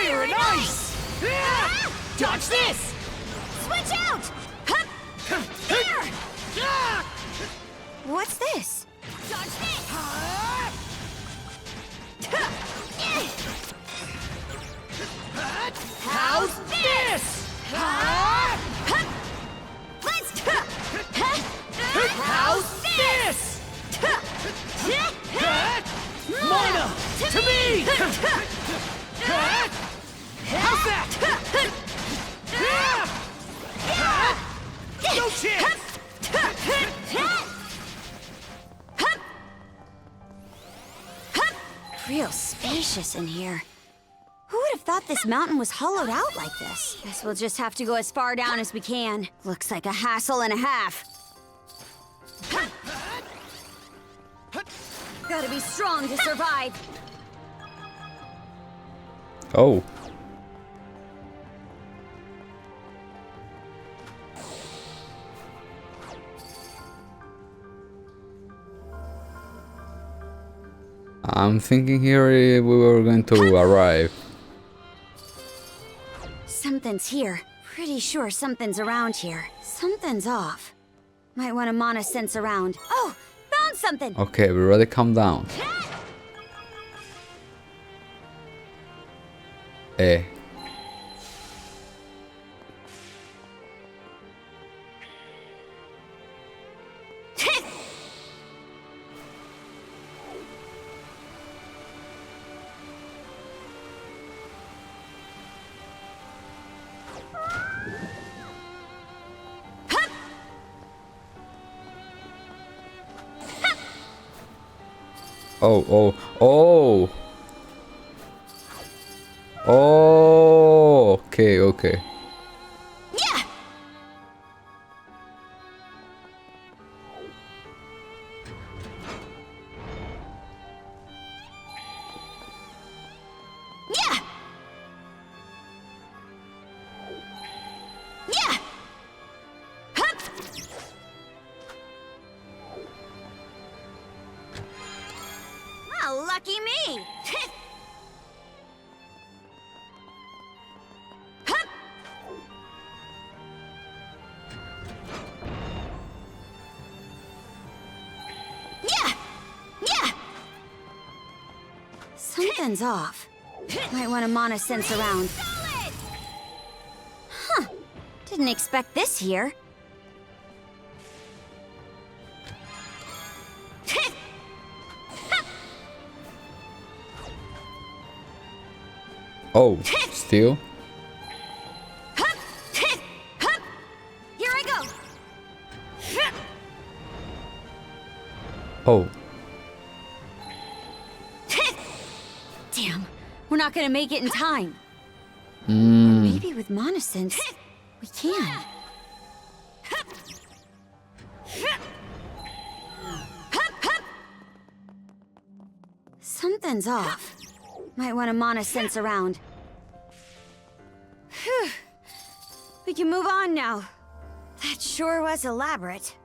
Fire and ice! Dodge this! Switch out! Hup! There! What's this? Dodge this! How's this? Let's... How's this? Moina! To me! How's that? No chance! Real spacious in here. Who would have thought this mountain was hollowed out like this? Guess we'll just have to go as far down as we can. Looks like a hassle and a half. Gotta be strong to survive. Oh. I'm thinking here we were going to arrive. Something's here. Pretty sure something's around here. Something's off. Might want to mana sense around. Oh, found something! Okay, we already calm down. Eh. Oh, oh, oh! Oh, okay, okay. Yeah. Yeah. Yeah. Hup. Oh, lucky me. Something's off. Might want to mana sense around. Huh. Didn't expect this here. Oh, still? Here I go. Oh. Damn, we're not gonna make it in time. Mm. Maybe with mana sense, we can. Something's off. Might want to mana sense around. Whew. We can move on now. That sure was elaborate.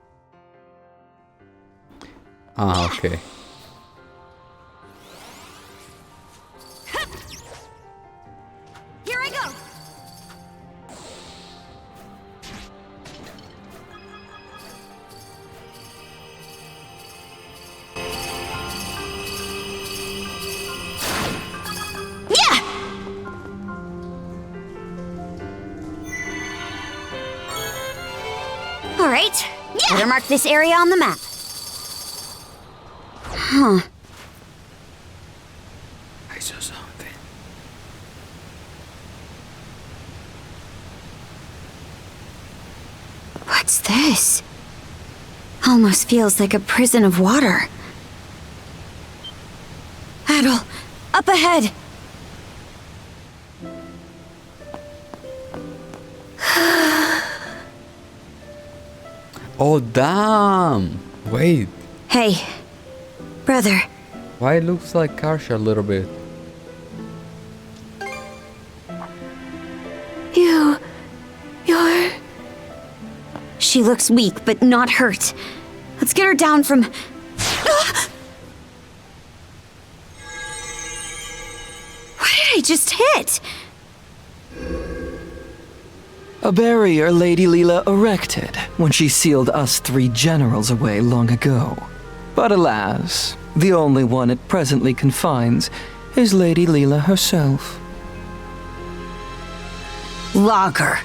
Ah, okay. Here I go. Yeah. All right. Yeah. Better mark this area on the map. Huh. I saw something. What's this? Almost feels like a prison of water. Adol, up ahead! Oh, damn! Wait. Hey, brother. Why it looks like Karsha a little bit? You're... She looks weak, but not hurt. Let's get her down from... What did I just hit? A barrier Lady Leela erected when she sealed us 3 generals away long ago. But alas, the only one it presently confines is Lady Leela herself. Lågr.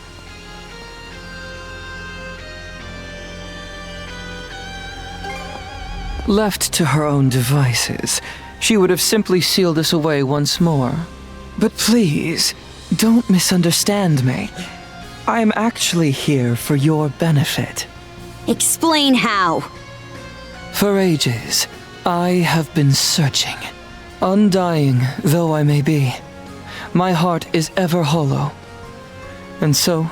Left to her own devices, she would have simply sealed us away once more. But please, don't misunderstand me. I am actually here for your benefit. Explain how. For ages, I have been searching. Undying though I may be, my heart is ever hollow. And so,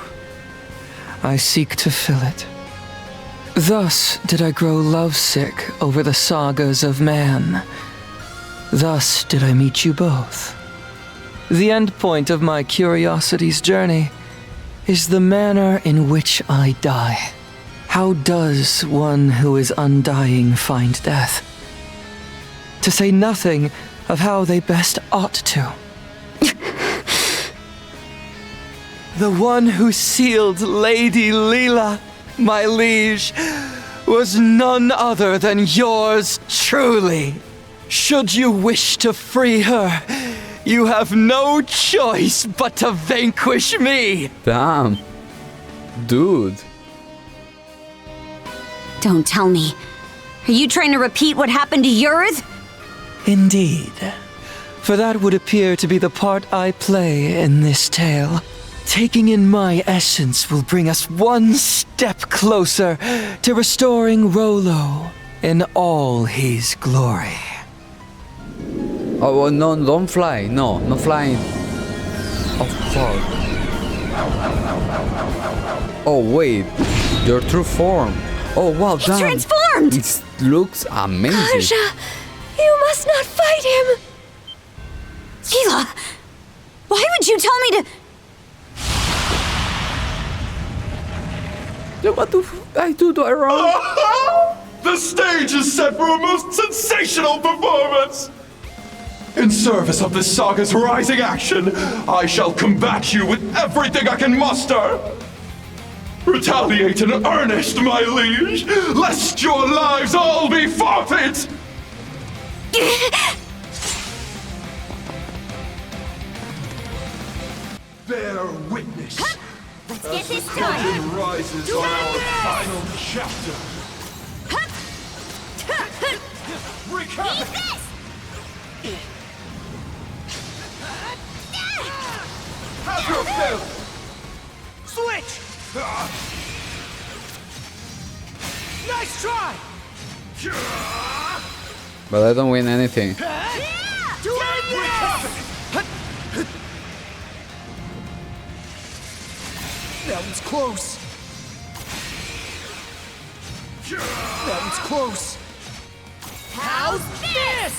I seek to fill it. Thus did I grow lovesick over the sagas of man. Thus did I meet you both. The end point of my curiosity's journey is the manner in which I die. How does one who is undying find death? To say nothing of how they best ought to. The one who sealed Lady Leela, my liege, was none other than yours truly. Should you wish to free her, you have no choice but to vanquish me. Damn. Dude. Don't tell me. Are you trying to repeat what happened to yours? Indeed. For that would appear to be the part I play in this tale. Taking in my essence will bring us one step closer to restoring Rollo in all his glory. Oh, no, don't fly. No, no flying. Oh, fuck. Oh, wait. Your true form. Oh, wow, He's damn. transformed! It looks amazing. Aja, you must not fight him! Leela, why would you tell me to... What the I do I wrong? The stage is set for a most sensational performance! In service of this saga's rising action, I shall combat you with everything I can muster! Retaliate in earnest, my liege, lest your lives all be forfeit! Bear witness. Let's get this The done! curtain rises on our final chapter. Wreak havoc! Have your fill! Switch! Nice try! But I don't win anything. That one's close. That one's close. How's this?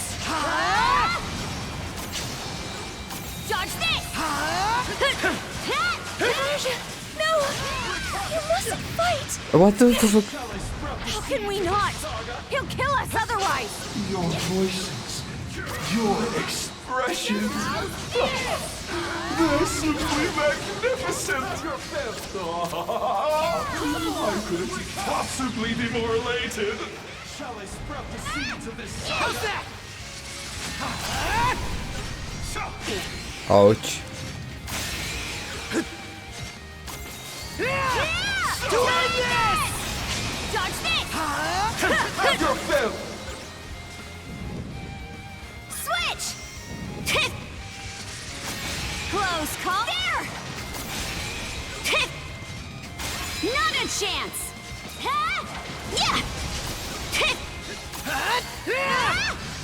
Dodge this! No! You mustn't fight! What the fuck? How can we not? He'll kill us otherwise! Your voices, your expressions, they're simply magnificent! I couldn't possibly be more elated! Shall I sprout the seeds of this? How's that? Ouch. Doing this! Dodge this! Have your fill! Switch! Close call. There! Not a chance! Yeah!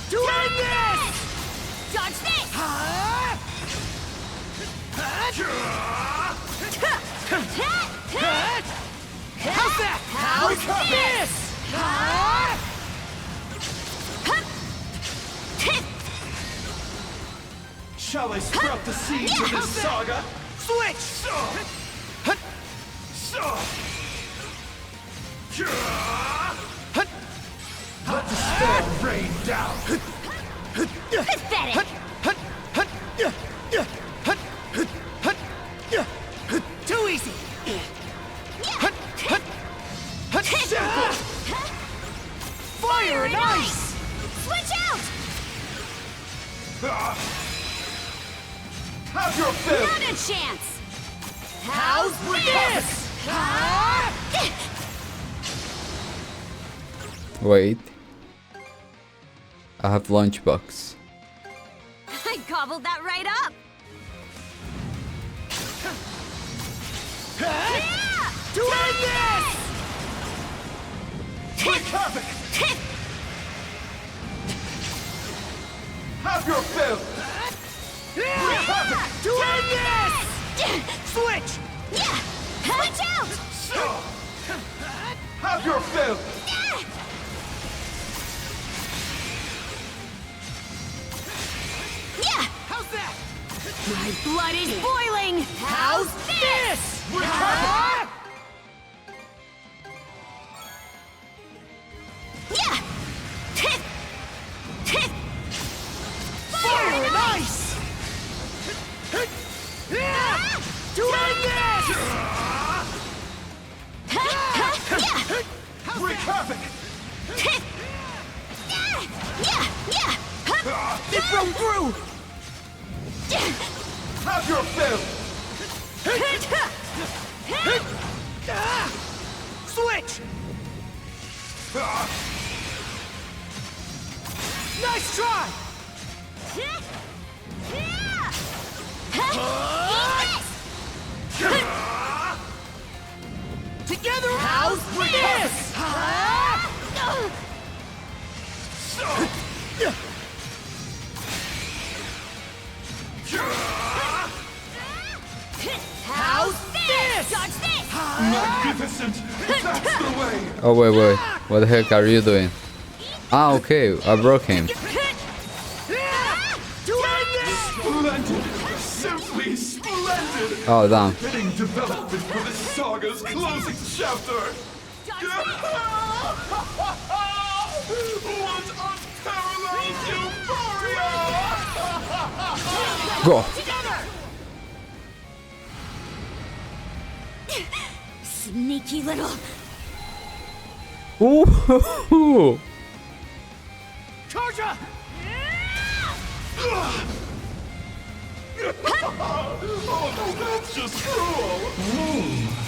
Doing this! Dodge this! How's that? How's this? Shall I sprout the seeds of this saga? Switch! Let despair rain down! Pathetic! Too easy! Have your fill! Not a chance! How's this? Wait. I have lunchbox. I gobbled that right up! To end this! Wreak havoc! Have your fill! Wreak havoc! To end this! Switch! Switch out! Have your fill! How's that? My blood is boiling! How's this? Fire and ice! To end this! Wreak havoc! It broke through! Have your fill! Switch! Nice try! Together, how's this? How's this? Dodge this! Magnificent! That's the way! Oh wait. What the heck are you doing? Ah, okay. I broke him. To end this! Splendid! Simply splendid! Oh damn. Fitting development for this saga's closing chapter! What unparalleled euphoria! Go. Sneaky little... Ooh. Charger! Oh no, that's just cruel!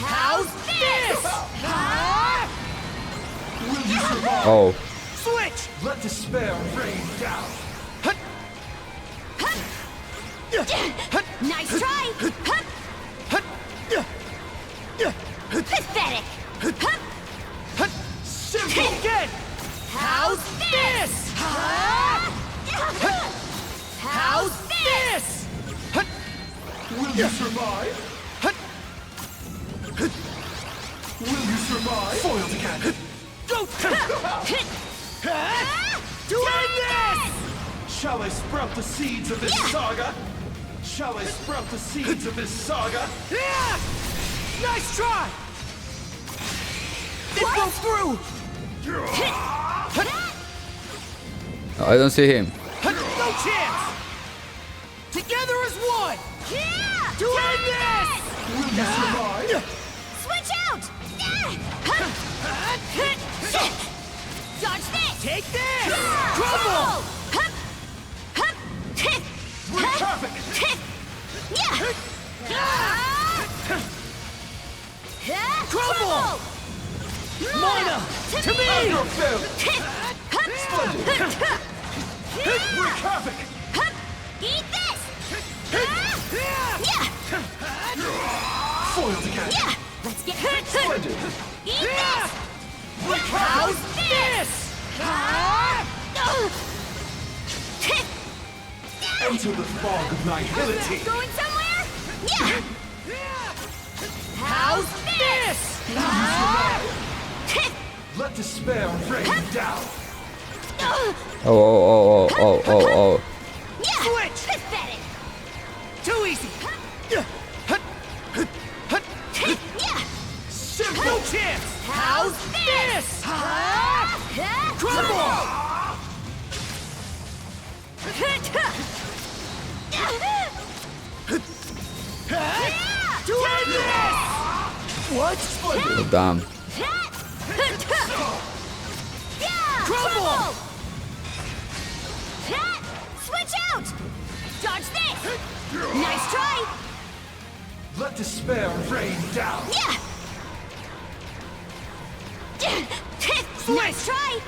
How's this? Will you survive? Oh. Switch! Let despair rain down! Nice try! Pathetic! Simple again! How's this? How's this? Will you survive? Will you survive? Foiled again! Go! To end this! Shall I sprout the seeds of this saga? Shall I sprout the seeds of this saga? Yeah! Nice try! It broke through! I don't see him. No chance! Together as one! To end this! Will you survive? Switch out! Dodge this! Take this! Crumble! Wreak havoc! Crumble! Mana! To Have me! your fill! Splendid! Wreak havoc! Eat this! Foiled again! Let's get Splendid! Eat this! Wreak How's havoc! this? Enter the fog of nihility! Going somewhere? How's this? Let despair rain down! Oh. Switch! Pathetic! Too easy! Simple! No chance! How's this? Crumble! To end this! What? Oh damn. Crumble! Switch out! Dodge this! Nice try! Let despair rain down. Yeah! Nice try!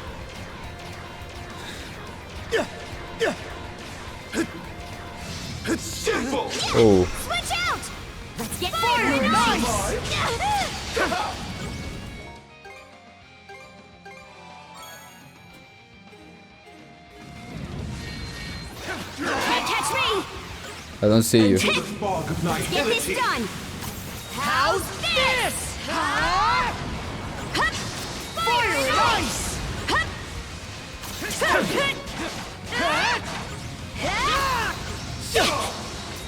It's simple. Oh, Switch out! Let's get fire! Nice! Can't catch me! I don't see you. The fog of Get this nihility. done! How's this? Hup! Fire and ice! Hup!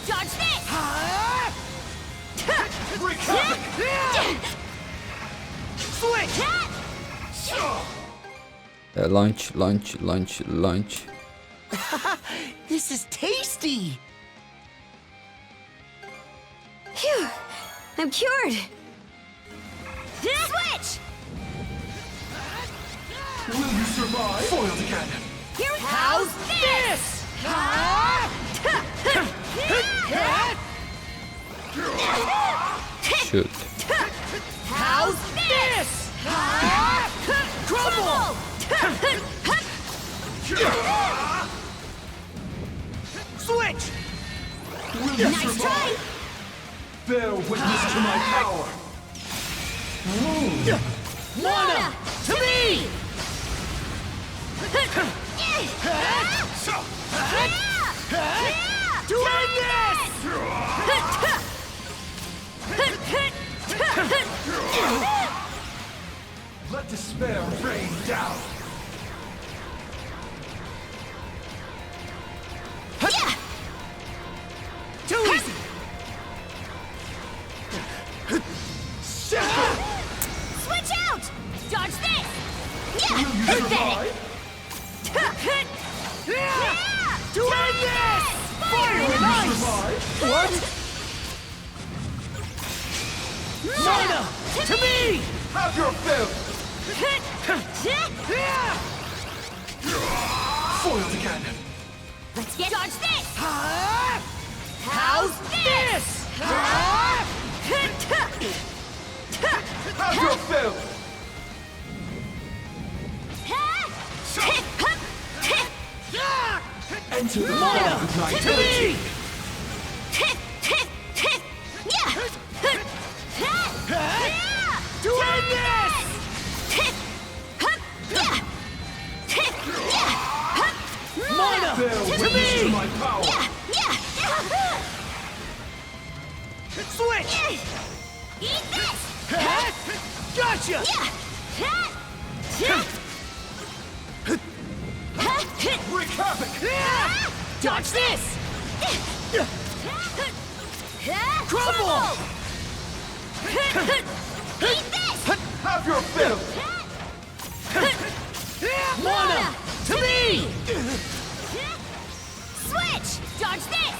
Dodge this! Wreak havoc. Switch! Launch. This is tasty! Phew! I'm cured! Switch! Will you survive? Foiled again. Here we How's this? Shoot. How's this? Crumble! Switch! Will you Nice try! survive? Bear witness to my power. Mana! To me! To end this! Let despair rain down. Yeah! Too easy! Switch out! Dodge this! Yeah! Will you Pathetic! survive? Yeah! To end this! Fire and ice! Survive? What? Mana! To me! Have your fill. Foiled again. Let's get dodge this! How's this? Have your fill. Enter the fog Mana! of To nihility. me! To end this! Mana! Bear To witness to me! my power. Switch! Eat this! Gotcha! Wreak havoc. Dodge this! Crumble! Eat this! Have your fill. Mana! To me! Switch! Dodge this!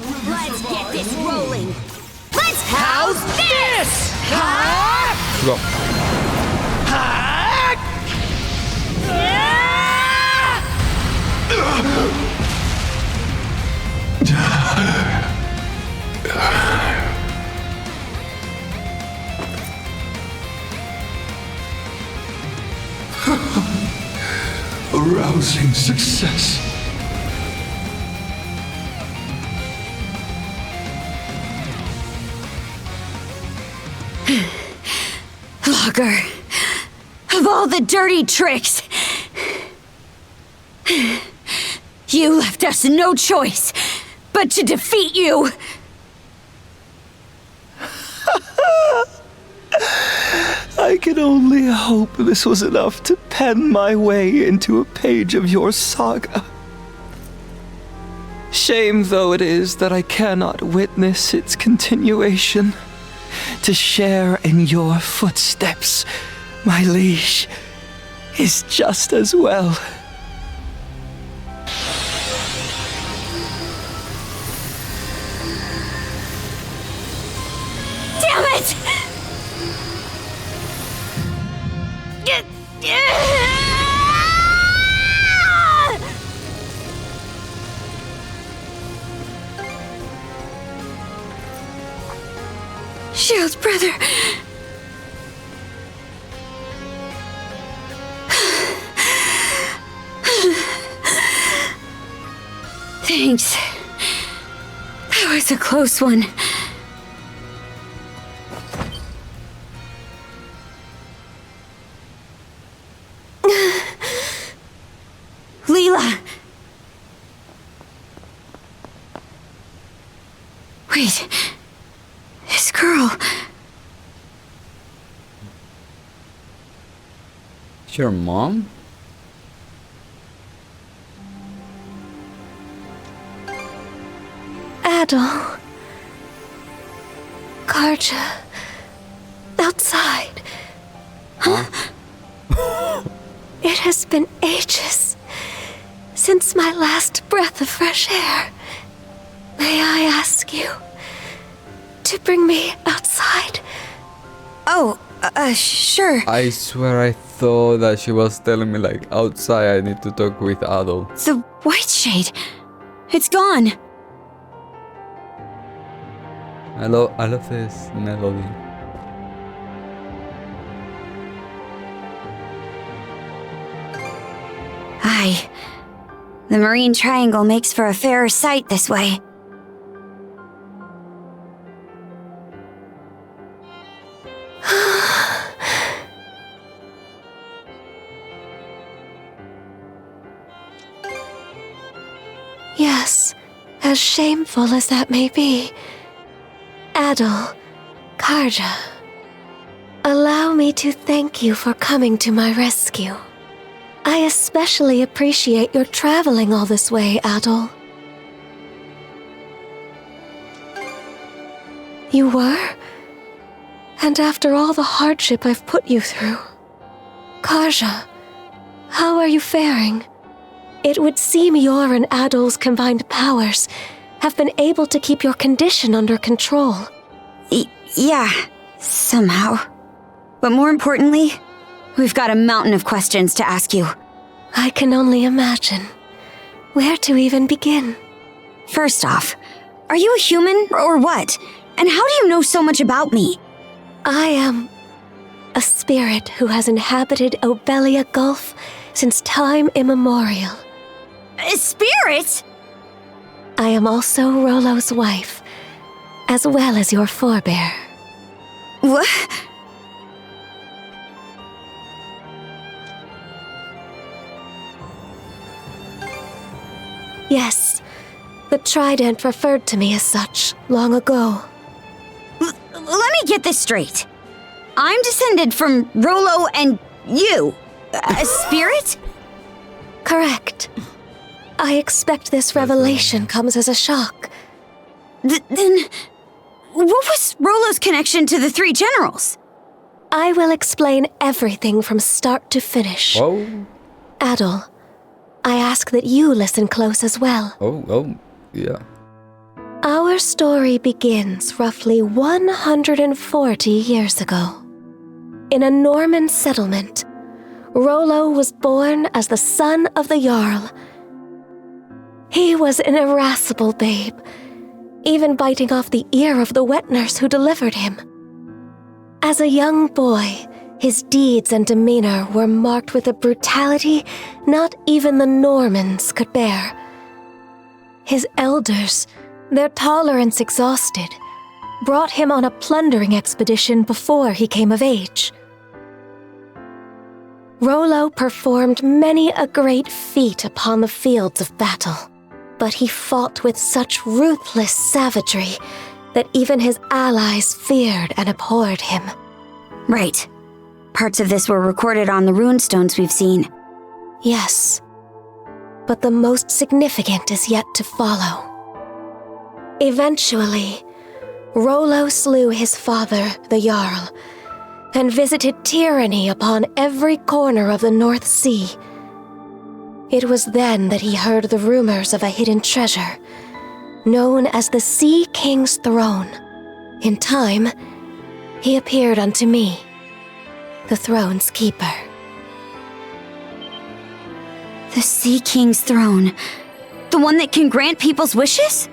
Will you Let's survive? get this rolling! Let's How's this? Go. A rousing success. Logger, of all the dirty tricks, you left us no choice but to defeat you. I can only hope this was enough to pen my way into a page of your saga. Shame though it is that I cannot witness its continuation. To share in your footsteps, my liege, is just as well. Damn it! Shield brother. Thanks. That was a close one. Leela! Wait. This girl. It's your mom? Adol. Karja. Outside. Huh? It has been ages since my last breath of fresh air. May I ask you to bring me outside? Oh, sure. I swear I thought that she was telling me like outside I need to talk with Adol. The white shade. It's gone. I love this melody. Aye. The marine triangle makes for a fairer sight this way. Yes, as shameful as that may be. Adol, Karja, allow me to thank you for coming to my rescue. I especially appreciate your traveling all this way, Adol. You were? And after all the hardship I've put you through. Karja, how are you faring? It would seem your and Adol's combined powers have been able to keep your condition under control. Yeah, somehow. But more importantly, we've got a mountain of questions to ask you. I can only imagine. Where to even begin? First off, are you a human or what? And how do you know so much about me? I am a spirit who has inhabited Obelia Gulf since time immemorial. A spirit? I am also Rollo's wife, as well as your forebear. What? Yes, the Trident referred to me as such long ago. Let me get this straight. I'm descended from Rollo and you. A spirit? Correct. I expect this revelation comes as a shock. Then, what was Rollo's connection to the three generals? I will explain everything from start to finish. Oh. Adol, I ask that you listen close as well. Oh, yeah. Our story begins roughly 140 years ago. In a Norman settlement, Rollo was born as the son of the Jarl. He was an irascible babe, even biting off the ear of the wet nurse who delivered him. As a young boy, his deeds and demeanor were marked with a brutality not even the Normans could bear. His elders, their tolerance exhausted, brought him on a plundering expedition before he came of age. Rollo performed many a great feat upon the fields of battle, but he fought with such ruthless savagery that even his allies feared and abhorred him. Right. Parts of this were recorded on the runestones we've seen. Yes, but the most significant is yet to follow. Eventually, Rollo slew his father, the Jarl, and visited tyranny upon every corner of the North Sea. It was then that he heard the rumors of a hidden treasure, known as the Sea King's Throne. In time, he appeared unto me, the throne's keeper. The Sea King's throne. The one that can grant people's wishes?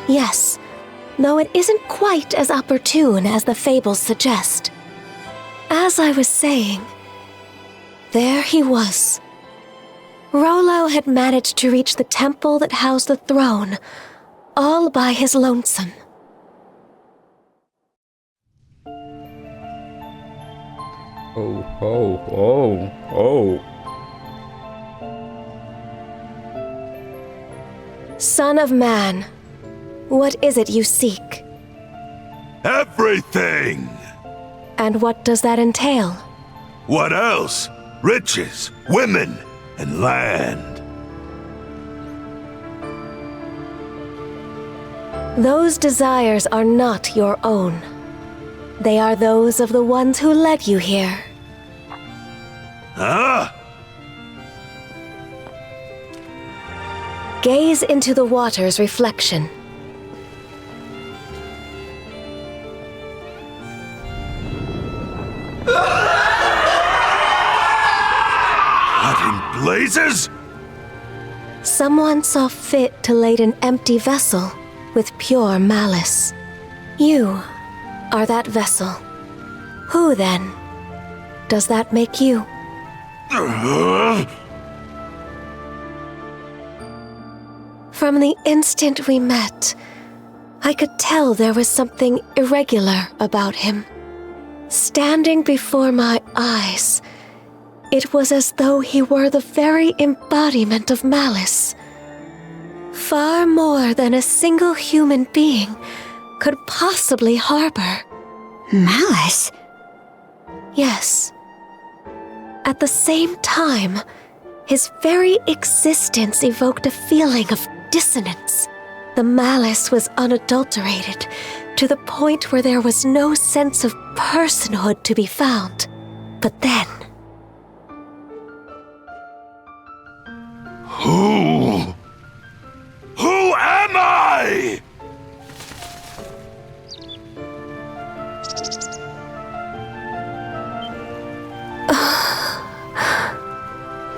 Yes, though it isn't quite as opportune as the fables suggest. As I was saying, there he was. Rollo had managed to reach the temple that housed the throne, all by his lonesome. Oh, oh, oh, oh. Son of man, what is it you seek? Everything! And what does that entail? What else? Riches, women, and land. Those desires are not your own. They are those of the ones who led you here. Huh? Gaze into the water's reflection. What in blazes? Someone saw fit to lade an empty vessel with pure malice. You are that vessel. Who, then, does that make you? From the instant we met, I could tell there was something irregular about him. Standing before my eyes, it was as though he were the very embodiment of malice. Far more than a single human being could possibly harbor. Malice? Yes. At the same time, his very existence evoked a feeling of dissonance. The malice was unadulterated, to the point where there was no sense of personhood to be found. But then... Who am I?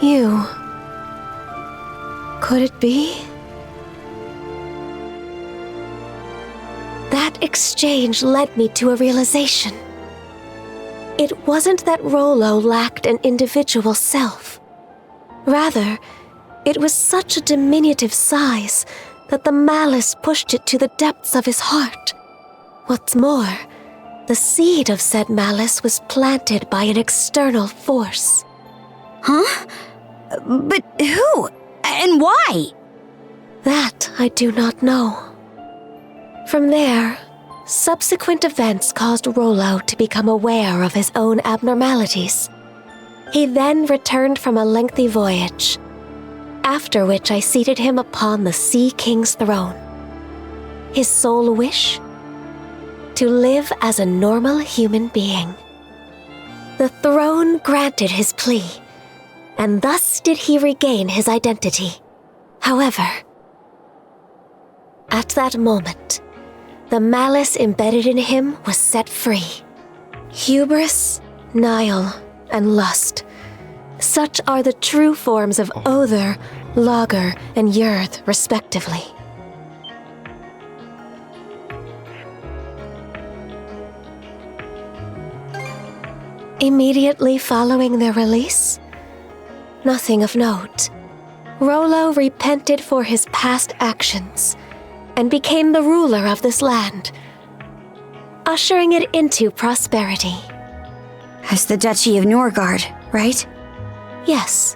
You... Could it be? That exchange led me to a realization. It wasn't that Rollo lacked an individual self. Rather, it was such a diminutive size that the malice pushed it to the depths of his heart. What's more, the seed of said malice was planted by an external force. Huh? But who? And why? That I do not know. From there, subsequent events caused Rollo to become aware of his own abnormalities. He then returned from a lengthy voyage, after which I seated him upon the Sea King's throne. His sole wish? To live as a normal human being. The throne granted his plea, and thus did he regain his identity. However, at that moment, the malice embedded in him was set free. Hubris, Nile, and lust. Such are the true forms of Other, Lågr, and Yurth, respectively. Immediately following their release, nothing of note. Rollo repented for his past actions and became the ruler of this land, ushering it into prosperity. As the Duchy of Norgard, right? Yes.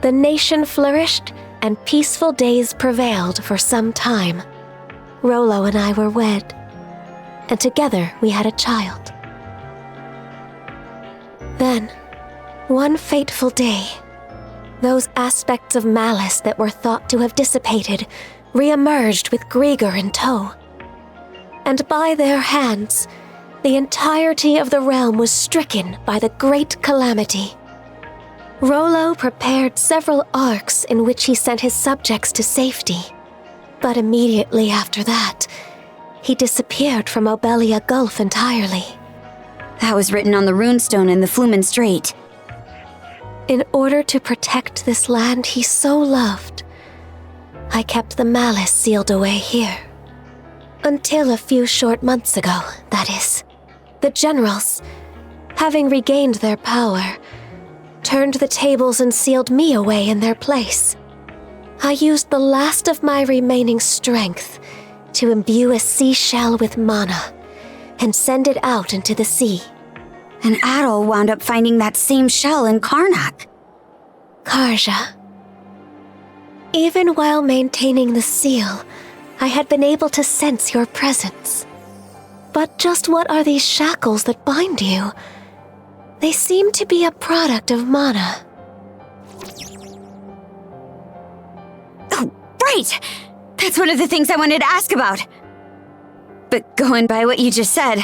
The nation flourished and peaceful days prevailed for some time. Rollo and I were wed, and together we had a child. Then, one fateful day, those aspects of malice that were thought to have dissipated re-emerged with Grigor in tow. And by their hands, the entirety of the realm was stricken by the great calamity. Rollo prepared several arcs in which he sent his subjects to safety. But immediately after that, he disappeared from Obelia Gulf entirely. That was written on the runestone in the Flumen Strait. In order to protect this land he so loved, I kept the malice sealed away here. Until a few short months ago, that is. The generals, having regained their power, turned the tables and sealed me away in their place. I used the last of my remaining strength to imbue a seashell with mana and send it out into the sea. And Adol wound up finding that same shell in Karnak. Karja. Even while maintaining the seal, I had been able to sense your presence. But just what are these shackles that bind you? They seem to be a product of mana. Oh, right! That's one of the things I wanted to ask about. But going by what you just said,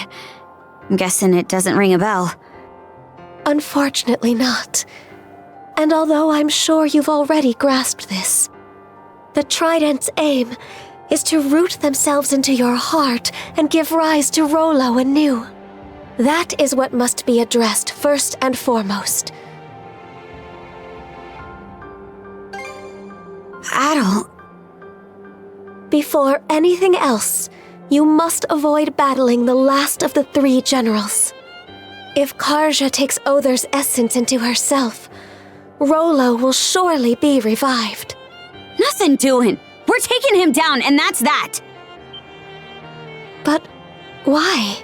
I'm guessing it doesn't ring a bell. Unfortunately not. And although I'm sure you've already grasped this, the Trident's aim is to root themselves into your heart and give rise to Rollo anew. That is what must be addressed first and foremost. Adol. Before anything else, you must avoid battling the last of the 3 generals. If Karja takes Other's essence into herself, Rollo will surely be revived. Nothing doing. We're taking him down, and that's that. But why?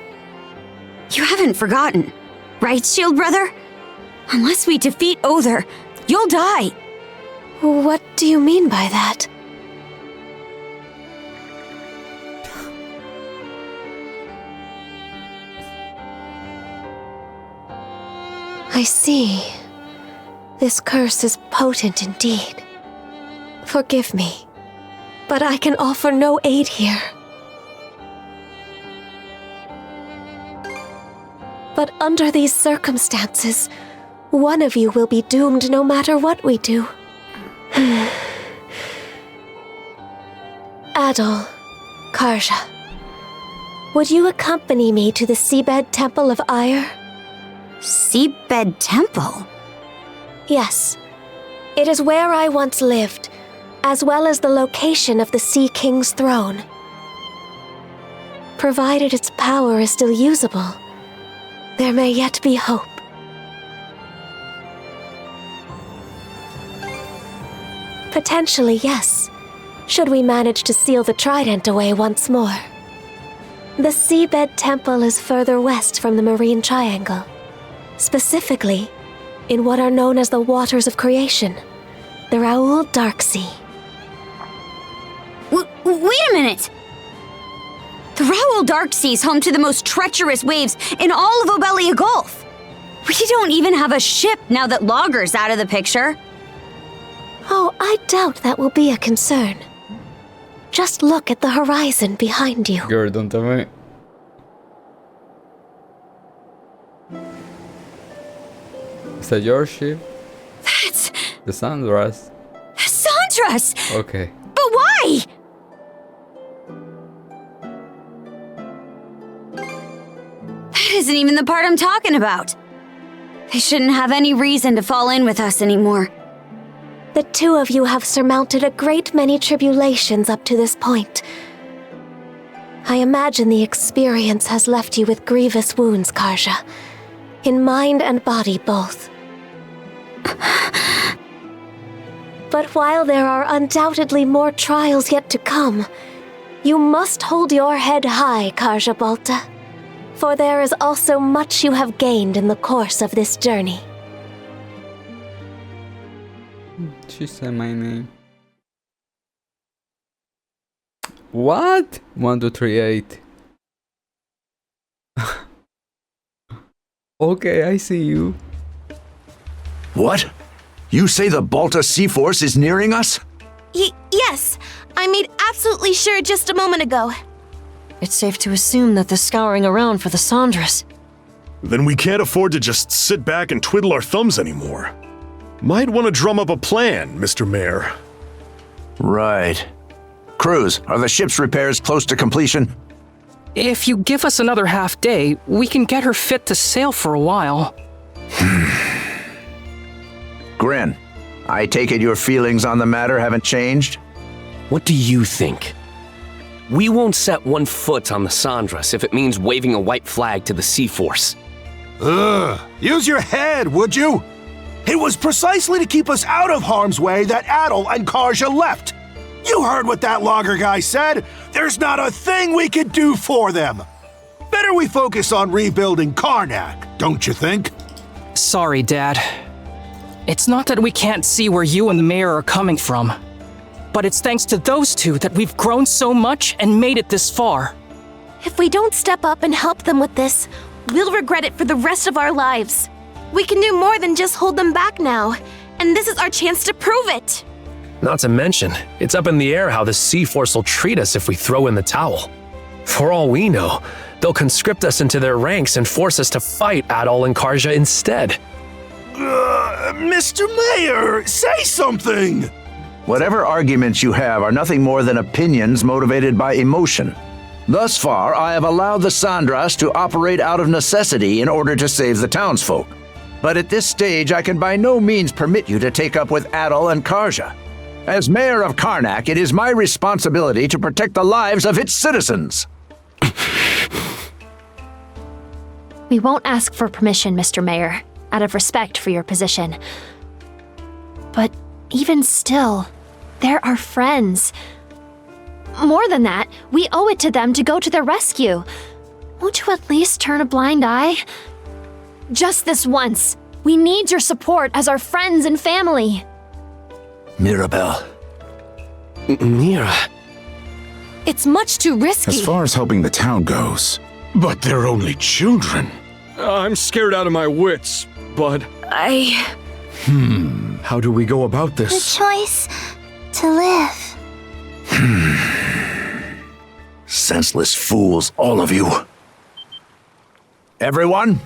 You haven't forgotten, right, Shield Brother? Unless we defeat Other, you'll die. What do you mean by that? I see. This curse is potent indeed. Forgive me, but I can offer no aid here. But under these circumstances, one of you will be doomed no matter what we do. Adol, Karja, would you accompany me to the Seabed Temple of Ire? Seabed Temple? Yes. It is where I once lived, as well as the location of the Sea King's throne. Provided its power is still usable, there may yet be hope. Potentially, yes, should we manage to seal the Trident away once more. The Seabed Temple is further west from the Marine Triangle, specifically in what are known as the Waters of Creation, the Raoul Dark Sea. Wait a minute! The Raoul Dark Sea is home to the most treacherous waves in all of Obelia Gulf. We don't even have a ship now that Lågr's out of the picture. Oh, I doubt that will be a concern. Just look at the horizon behind you. Girl, don't tell me. Is that your ship? That's The Sandra's. Sandra's! Okay. But why? That isn't even the part I'm talking about. They shouldn't have any reason to fall in with us anymore. The 2 of you have surmounted a great many tribulations up to this point. I imagine the experience has left you with grievous wounds, Karja. In mind and body both. But while there are undoubtedly more trials yet to come, you must hold your head high, Karja Balta. For there is also much you have gained in the course of this journey. She said my name. What? 1238. Okay, I see you. What? You say the Balta Sea Force is nearing us? Yes, I made absolutely sure just a moment ago. It's safe to assume that they're scouring around for the Sandras. Then we can't afford to just sit back and twiddle our thumbs anymore. Might want to drum up a plan, Mr. Mayor. Right. Cruz, are the ship's repairs close to completion? If you give us another half day, we can get her fit to sail for a while. Grin, I take it your feelings on the matter haven't changed? What do you think? We won't set one foot on the Sandras if it means waving a white flag to the Sea Force. Use your head, would you? It was precisely to keep us out of harm's way that Adol and Karja left. You heard what that Lågr guy said. There's not a thing we could do for them. Better we focus on rebuilding Karnak, don't you think? Sorry, Dad. It's not that we can't see where you and the mayor are coming from, but it's thanks to those two that we've grown so much and made it this far. If we don't step up and help them with this, we'll regret it for the rest of our lives. We can do more than just hold them back now, and this is our chance to prove it. Not to mention, it's up in the air how the Sea Force will treat us if we throw in the towel. For all we know, they'll conscript us into their ranks and force us to fight Adol and Karja instead. Mr. Mayor, say something! Whatever arguments you have are nothing more than opinions motivated by emotion. Thus far, I have allowed the Sandras to operate out of necessity in order to save the townsfolk. But at this stage, I can by no means permit you to take up with Adol and Karja. As mayor of Karnak, it is my responsibility to protect the lives of its citizens. We won't ask for permission, Mr. Mayor, out of respect for your position. But even still, they're our friends. More than that, we owe it to them to go to their rescue. Won't you at least turn a blind eye? Just this once. We need your support as our friends and family. Mirabelle. Mira. It's much too risky. As far as helping the town goes. But they're only children. I'm scared out of my wits, but... How do we go about this? The choice to live. Senseless fools, all of you. Everyone?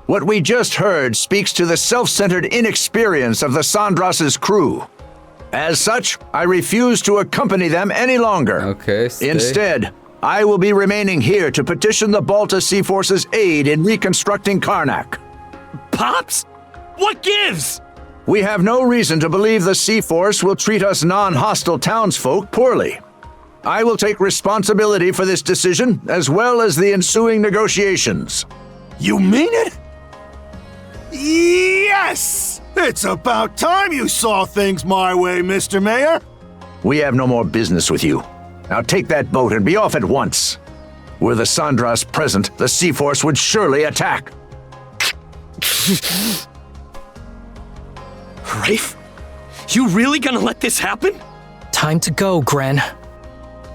What we just heard speaks to the self-centered inexperience of the Sandras' crew. As such, I refuse to accompany them any longer. Okay, stay. Instead, I will be remaining here to petition the Balta Sea Force's aid in reconstructing Karnak. Pops? What gives? We have no reason to believe the Sea Force will treat us non-hostile townsfolk poorly. I will take responsibility for this decision, as well as the ensuing negotiations. You mean it? Yes! It's about time you saw things my way, Mr. Mayor. We have no more business with you. Now take that boat and be off at once. Were the Sandras present, the Sea Force would surely attack. Rafe? You really gonna let this happen? Time to go, Gren.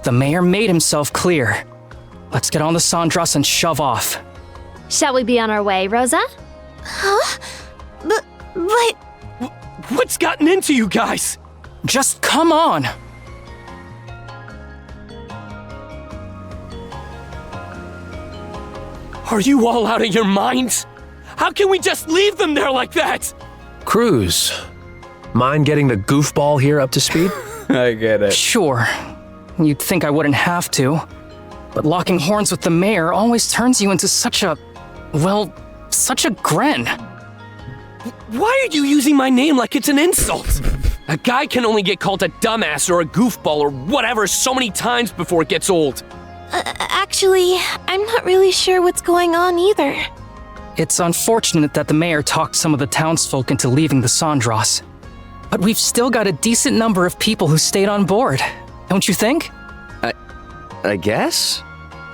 The mayor made himself clear. Let's get on the Sandras and shove off. Shall we be on our way, Rosa? Huh? But... What's gotten into you guys? Just come on! Are you all out of your minds? How can we just leave them there like that? Cruz, mind getting the goofball here up to speed? I get it. Sure. You'd think I wouldn't have to. But locking horns with the mayor always turns you into such a... well, such a Gren. Why are you using my name like it's an insult? A guy can only get called a dumbass or a goofball or whatever so many times before it gets old. Actually, I'm not really sure what's going on either. It's unfortunate that the mayor talked some of the townsfolk into leaving the Sandras. But we've still got a decent number of people who stayed on board, don't you think? I guess?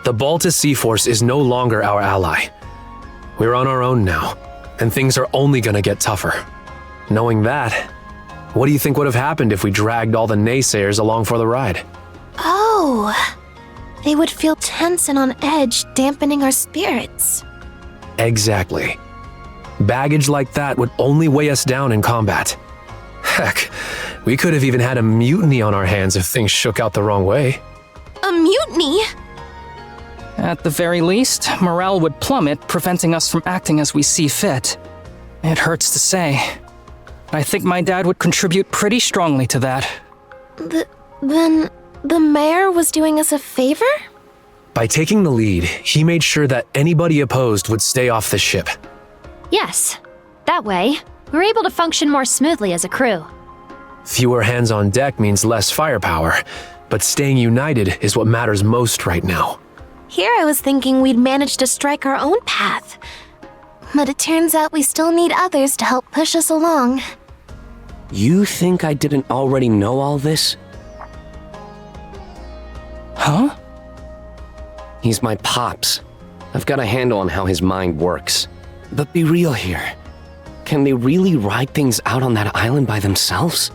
The Balta Sea Force is no longer our ally. We're on our own now, and things are only gonna get tougher. Knowing that, what do you think would have happened if we dragged all the naysayers along for the ride? Oh, they would feel tense and on edge, dampening our spirits. Exactly. Baggage like that would only weigh us down in combat. Heck, we could have even had a mutiny on our hands if things shook out the wrong way. A mutiny? At the very least, morale would plummet, preventing us from acting as we see fit. It hurts to say. I think my dad would contribute pretty strongly to that. Then the mayor was doing us a favor? By taking the lead, he made sure that anybody opposed would stay off the ship. Yes. That way, we're able to function more smoothly as a crew. Fewer hands on deck means less firepower, But staying united is what matters most right now. Here I was thinking we'd manage to strike our own path. But it turns out we still need others to help push us along. You think I didn't already know all this? Huh? He's my pops. I've got a handle on how his mind works. But be real here. Can they really ride things out on that island by themselves?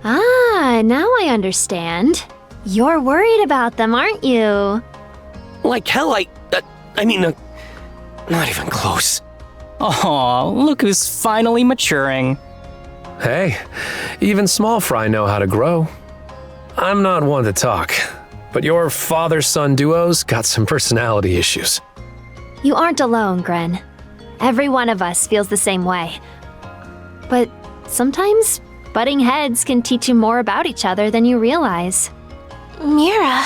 Ah, now I understand. You're worried about them, aren't you? Like hell, I mean, not even close. Aw, look who's finally maturing. Hey, even small fry know how to grow. I'm not one to talk, but your father-son duo's got some personality issues. You aren't alone, Gren. Every one of us feels the same way. But sometimes, butting heads can teach you more about each other than you realize. Mira.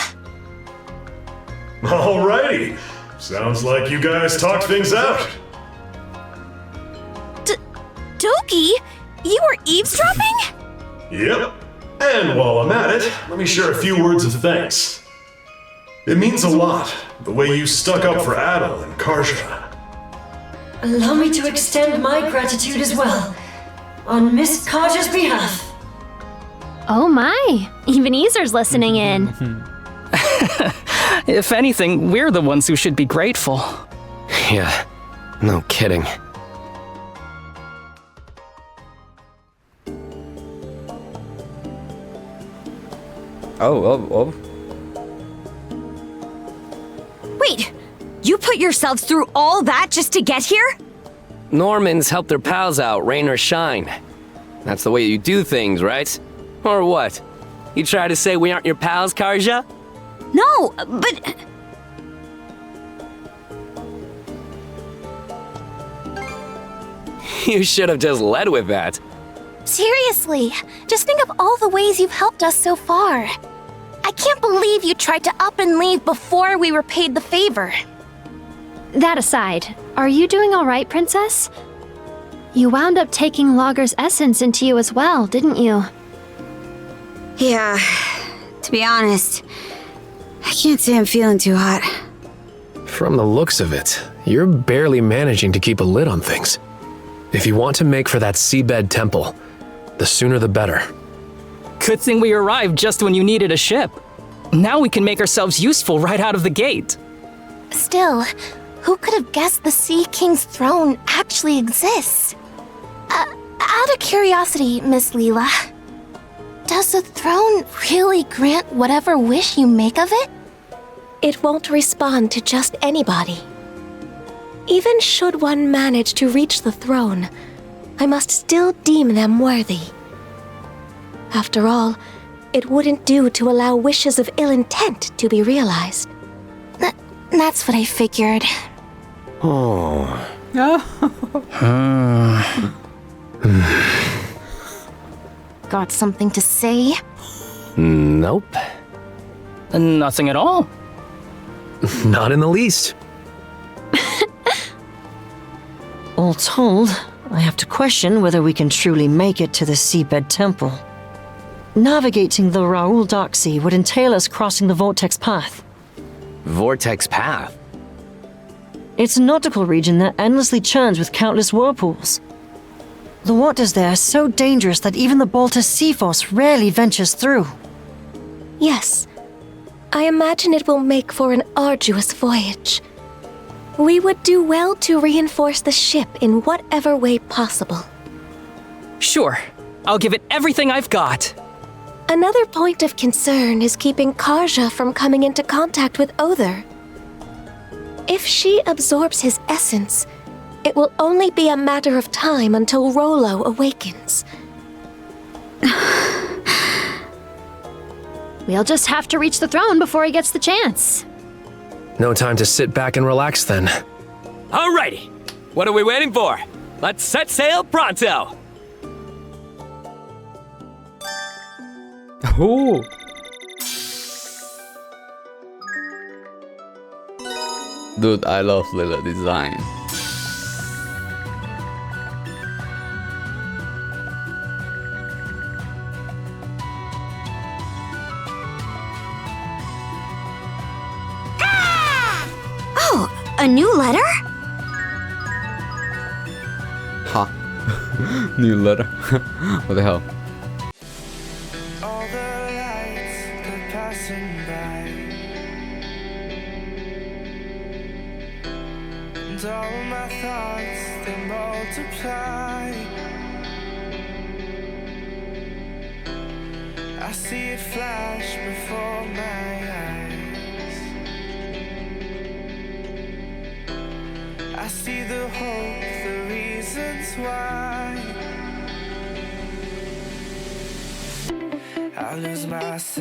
Alrighty. Sounds like you guys talked things out. Doki, you were eavesdropping? Yep. And while I'm at it, let me share a few words of thanks. It means a lot, the way you stuck up for Adel and Karja. Allow me to extend my gratitude as well, on Miss Karja's behalf. Oh my, even Easer's listening in. If anything, we're the ones who should be grateful. Yeah, no kidding. Oh. Wait, you put yourselves through all that just to get here? Normans help their pals out, rain or shine. That's the way you do things, right? Or what? You try to say we aren't your pals, Karja? No, but... You should have just led with that. Seriously, just think of all the ways you've helped us so far. I can't believe you tried to up and leave before we were paid the favor. That aside, are you doing all right, Princess? You wound up taking Lågr's essence into you as well, didn't you? Yeah, to be honest, I can't say I'm feeling too hot. From the looks of it, you're barely managing to keep a lid on things. If you want to make for that seabed temple, the sooner the better. Good thing we arrived just when you needed a ship. Now we can make ourselves useful right out of the gate. Still, who could have guessed the Sea King's throne actually exists? Out of curiosity, Miss Leela, does the throne really grant whatever wish you make of it? It won't respond to just anybody. Even should one manage to reach the throne, I must still deem them worthy. After all, it wouldn't do to allow wishes of ill intent to be realized. That's what I figured. Oh. Got something to say? Nope. Nothing at all. Not in the least. All told, I have to question whether we can truly make it to the Seabed Temple. Navigating the Raoul Dark Sea would entail us crossing the Vortex Path. Vortex Path? It's a nautical region that endlessly churns with countless whirlpools. The waters there are so dangerous that even the Baltus Sea Force rarely ventures through. Yes, I imagine it will make for an arduous voyage. We would do well to reinforce the ship in whatever way possible. Sure, I'll give it everything I've got. Another point of concern is keeping Karja from coming into contact with Other. If she absorbs his essence, it will only be a matter of time until Rollo awakens. We'll just have to reach the throne before he gets the chance. No time to sit back and relax then. Alrighty, what are we waiting for? Let's set sail pronto! Oh. Dude, I love Lila design. A new letter? Huh? New letter? What the hell? All the lights they're passing by, and all my thoughts they multiply. I see it flash before my eyes. I see the hope, the reasons why. I lose myself.